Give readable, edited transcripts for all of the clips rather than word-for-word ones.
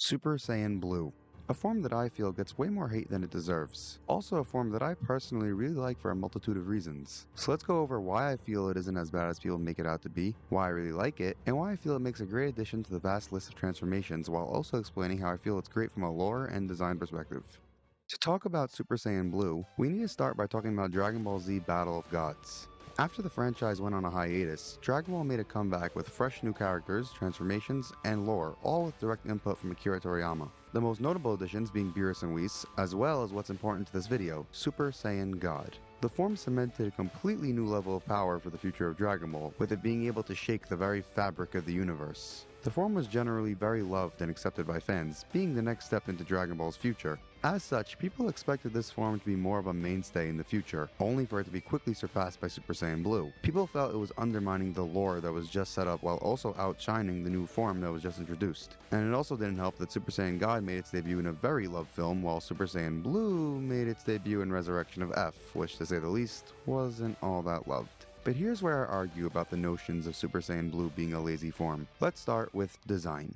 Super Saiyan Blue. A form that I feel gets way more hate than it deserves. Also a form that I personally really like for a multitude of reasons. So let's go over why I feel it isn't as bad as people make it out to be, why I really like it, and why I feel it makes a great addition to the vast list of transformations while also explaining how I feel it's great from a lore and design perspective. To talk about Super Saiyan Blue, we need to start by talking about Dragon Ball Z Battle of Gods. After the franchise went on a hiatus, Dragon Ball made a comeback with fresh new characters, transformations, and lore, all with direct input from Akira Toriyama. The most notable additions being Beerus and Whis, as well as what's important to this video, Super Saiyan God. The form cemented a completely new level of power for the future of Dragon Ball, with it being able to shake the very fabric of the universe. The form was generally very loved and accepted by fans, being the next step into Dragon Ball's future. As such, people expected this form to be more of a mainstay in the future, only for it to be quickly surpassed by Super Saiyan Blue. People felt it was undermining the lore that was just set up while also outshining the new form that was just introduced. And it also didn't help that Super Saiyan God made its debut in a very loved film, while Super Saiyan Blue made its debut in Resurrection of F, which to say the least, wasn't all that loved. But here's where I argue about the notions of Super Saiyan Blue being a lazy form. Let's start with design.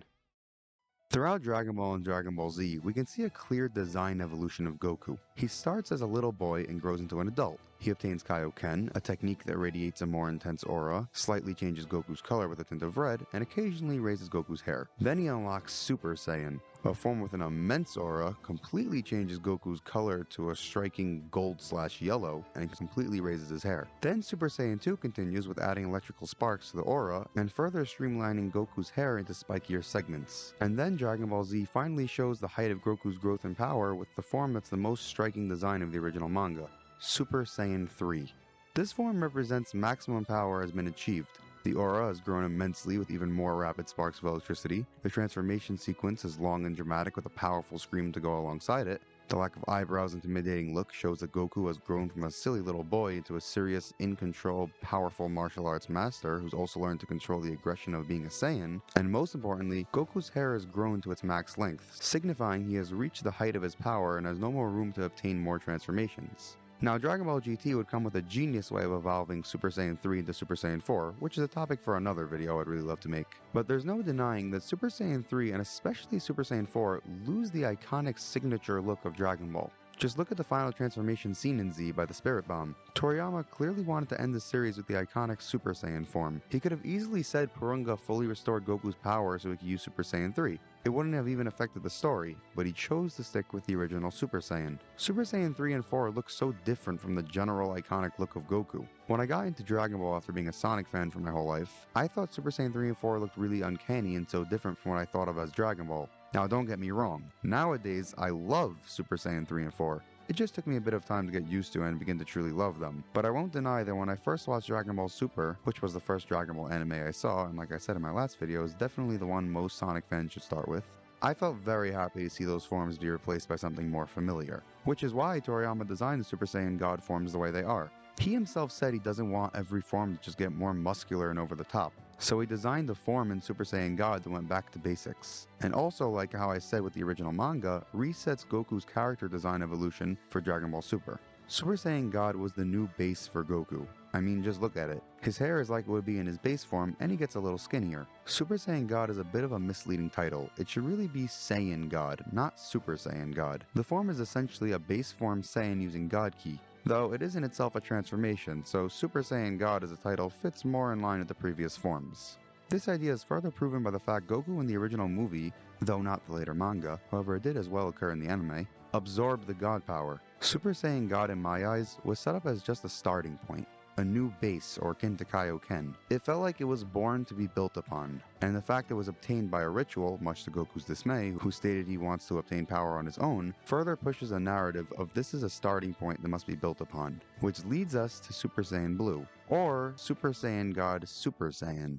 Throughout Dragon Ball and Dragon Ball Z, we can see a clear design evolution of Goku. He starts as a little boy and grows into an adult. He obtains Kaioken, a technique that radiates a more intense aura, slightly changes Goku's color with a tint of red, and occasionally raises Goku's hair. Then he unlocks Super Saiyan, a form with an immense aura, completely changes Goku's color to a striking gold/yellow, and completely raises his hair. Then Super Saiyan 2 continues with adding electrical sparks to the aura, and further streamlining Goku's hair into spikier segments. And then Dragon Ball Z finally shows the height of Goku's growth and power with the form that's the most striking design of the original manga, Super Saiyan 3. This form represents maximum power has been achieved. The aura has grown immensely with even more rapid sparks of electricity. The transformation sequence is long and dramatic with a powerful scream to go alongside it. The lack of eyebrows and intimidating look shows that Goku has grown from a silly little boy into a serious, in-control, powerful martial arts master who's also learned to control the aggression of being a Saiyan. And most importantly, Goku's hair has grown to its max length, signifying he has reached the height of his power and has no more room to obtain more transformations. Now, Dragon Ball GT would come with a genius way of evolving Super Saiyan 3 into Super Saiyan 4, which is a topic for another video I'd really love to make. But there's no denying that Super Saiyan 3 and especially Super Saiyan 4 lose the iconic signature look of Dragon Ball. Just look at the final transformation scene in Z by the Spirit Bomb. Toriyama clearly wanted to end the series with the iconic Super Saiyan form. He could have easily said Purunga fully restored Goku's power so he could use Super Saiyan 3. It wouldn't have even affected the story, but he chose to stick with the original Super Saiyan. Super Saiyan 3 and 4 look so different from the general iconic look of Goku. When I got into Dragon Ball after being a Sonic fan for my whole life, I thought Super Saiyan 3 and 4 looked really uncanny and so different from what I thought of as Dragon Ball. Now don't get me wrong, nowadays I love Super Saiyan 3 and 4. It just took me a bit of time to get used to and begin to truly love them. But I won't deny that when I first watched Dragon Ball Super, which was the first Dragon Ball anime I saw, and like I said in my last video, is definitely the one most Sonic fans should start with, I felt very happy to see those forms be replaced by something more familiar. Which is why Toriyama designed the Super Saiyan God forms the way they are. He himself said he doesn't want every form to just get more muscular and over the top. So he designed the form in Super Saiyan God that went back to basics. And also, like how I said with the original manga, resets Goku's character design evolution for Dragon Ball Super. Super Saiyan God was the new base for Goku. I mean, just look at it. His hair is like it would be in his base form, and he gets a little skinnier. Super Saiyan God is a bit of a misleading title. It should really be Saiyan God, not Super Saiyan God. The form is essentially a base form Saiyan using God Ki, though it is in itself a transformation, so Super Saiyan God as a title fits more in line with the previous forms. This idea is further proven by the fact Goku in the original movie, though not the later manga, however it did as well occur in the anime, absorbed the God power. Super Saiyan God in my eyes was set up as just a starting point, a new base or akin to Kaioken. It felt like it was born to be built upon, and the fact it was obtained by a ritual, much to Goku's dismay, who stated he wants to obtain power on his own, further pushes a narrative of this is a starting point that must be built upon, which leads us to Super Saiyan Blue, or Super Saiyan God Super Saiyan.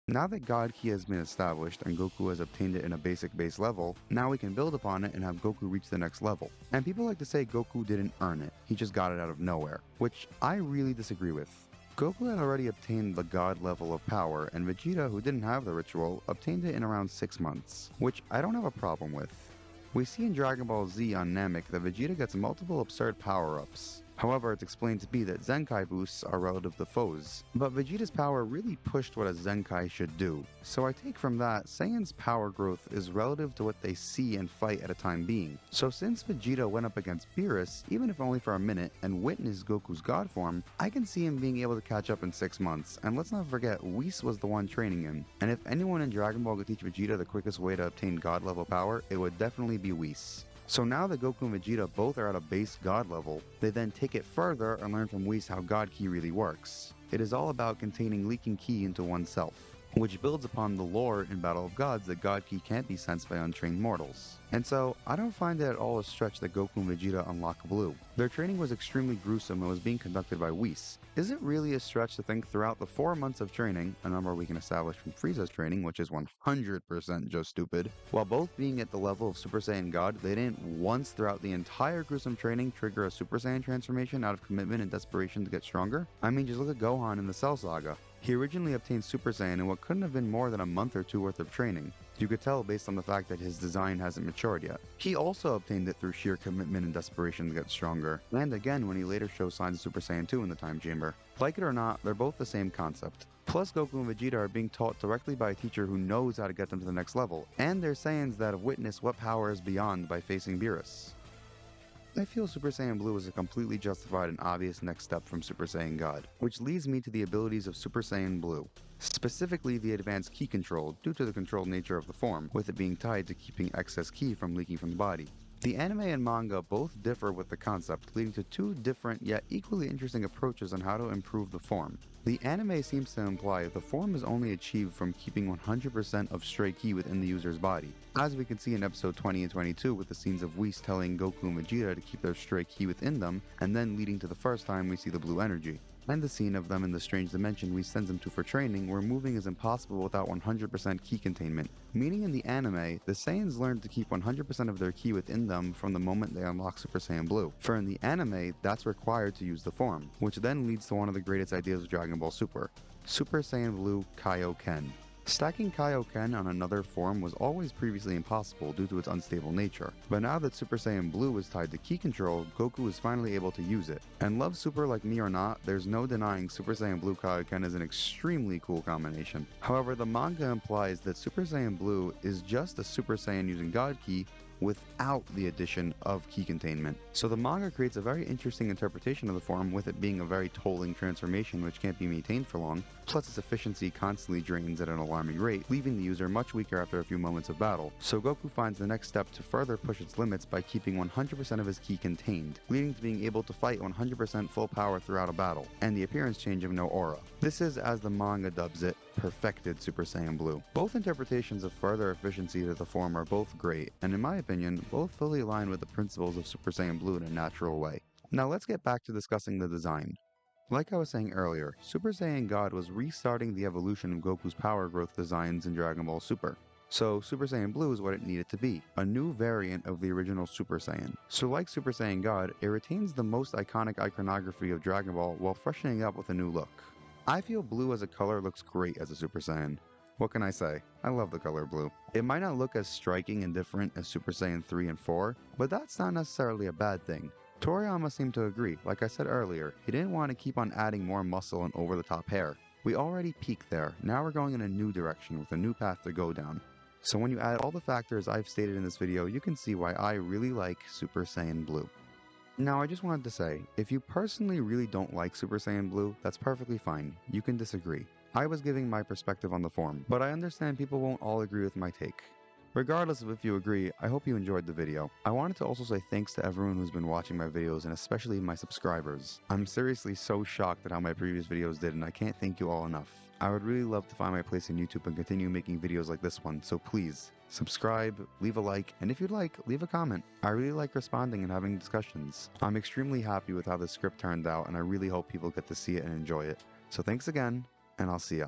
Now that God Ki has been established and Goku has obtained it in a basic base level, now we can build upon it and have Goku reach the next level. And people like to say Goku didn't earn it, he just got it out of nowhere, which I really disagree with. Goku had already obtained the God level of power, and Vegeta, who didn't have the ritual, obtained it in around 6 months, which I don't have a problem with. We see in Dragon Ball Z on Namek that Vegeta gets multiple absurd power-ups. However, it's explained to be that Zenkai boosts are relative to foes, but Vegeta's power really pushed what a Zenkai should do. So I take from that, Saiyan's power growth is relative to what they see and fight at a time being. So since Vegeta went up against Beerus, even if only for a minute, and witnessed Goku's God form, I can see him being able to catch up in 6 months, and let's not forget, Whis was the one training him. And if anyone in Dragon Ball could teach Vegeta the quickest way to obtain God level power, it would definitely be Whis. So now that Goku and Vegeta both are at a base God level, they then take it further and learn from Whis how God Ki really works. It is all about containing leaking Ki into oneself, which builds upon the lore in Battle of Gods that God Ki can't be sensed by untrained mortals. And so, I don't find it at all a stretch that Goku and Vegeta unlock Blue. Their training was extremely gruesome and was being conducted by Whis. Is it really a stretch to think throughout the 4 months of training, a number we can establish from Frieza's training, which is 100% just stupid, while both being at the level of Super Saiyan God, they didn't once throughout the entire gruesome training trigger a Super Saiyan transformation out of commitment and desperation to get stronger? I mean, just look at Gohan in the Cell Saga. He originally obtained Super Saiyan in what couldn't have been more than a month or two worth of training. You could tell based on the fact that his design hasn't matured yet. He also obtained it through sheer commitment and desperation to get stronger, and again when he later shows signs of Super Saiyan 2 in the Time Chamber. Like it or not, they're both the same concept. Plus, Goku and Vegeta are being taught directly by a teacher who knows how to get them to the next level, and they're Saiyans that have witnessed what power is beyond by facing Beerus. I feel Super Saiyan Blue is a completely justified and obvious next step from Super Saiyan God, which leads me to the abilities of Super Saiyan Blue. Specifically the advanced Ki control, due to the controlled nature of the form, with it being tied to keeping excess Ki from leaking from the body. The anime and manga both differ with the concept, leading to two different yet equally interesting approaches on how to improve the form. The anime seems to imply the form is only achieved from keeping 100% of stray Ki within the user's body, as we can see in episode 20 and 22 with the scenes of Whis telling Goku and Vegeta to keep their stray Ki within them, and then leading to the first time we see the blue energy. And the scene of them in the strange dimension Whis sends them to for training, where moving is impossible without 100% Ki containment. Meaning in the anime, the Saiyans learn to keep 100% of their Ki within them from the moment they unlock Super Saiyan Blue. For in the anime, that's required to use the form, which then leads to one of the greatest ideas of Dragon Ball Super, Super Saiyan Blue Kaioken. Stacking Kaioken on another form was always previously impossible due to its unstable nature, but now that Super Saiyan Blue is tied to Ki control, Goku is finally able to use it. And love Super like me or not, there's no denying Super Saiyan Blue Kaioken is an extremely cool combination. However, the manga implies that Super Saiyan Blue is just a Super Saiyan using God Ki without the addition of Ki containment. So the manga creates a very interesting interpretation of the form, with it being a very tolling transformation which can't be maintained for long, plus its efficiency constantly drains at an alarming rate, leaving the user much weaker after a few moments of battle. So Goku finds the next step to further push its limits by keeping 100% of his Ki contained, leading to being able to fight 100% full power throughout a battle, and the appearance change of no aura. This is, as the manga dubs it, perfected Super Saiyan Blue. Both interpretations of further efficiency to the form are both great, and in my opinion, both fully align with the principles of Super Saiyan Blue in a natural way. Now let's get back to discussing the design. Like I was saying earlier, Super Saiyan God was restarting the evolution of Goku's power growth designs in Dragon Ball Super. So Super Saiyan Blue is what it needed to be, a new variant of the original Super Saiyan. So like Super Saiyan God, it retains the most iconic iconography of Dragon Ball while freshening up with a new look. I feel blue as a color looks great as a Super Saiyan. What can I say? I love the color blue. It might not look as striking and different as Super Saiyan 3 and 4, but that's not necessarily a bad thing. Toriyama seemed to agree. Like I said earlier, he didn't want to keep on adding more muscle and over-the-top hair. We already peaked there, now we're going in a new direction with a new path to go down. So when you add all the factors I've stated in this video, you can see why I really like Super Saiyan Blue. Now I just wanted to say, if you personally really don't like Super Saiyan Blue, that's perfectly fine, you can disagree. I was giving my perspective on the form, but I understand people won't all agree with my take. Regardless of if you agree, I hope you enjoyed the video. I wanted to also say thanks to everyone who's been watching my videos, and especially my subscribers. I'm seriously so shocked at how my previous videos did, and I can't thank you all enough. I would really love to find my place in YouTube and continue making videos like this one, so please, subscribe, leave a like, and if you'd like, leave a comment. I really like responding and having discussions. I'm extremely happy with how this script turned out, and I really hope people get to see it and enjoy it. So thanks again, and I'll see ya.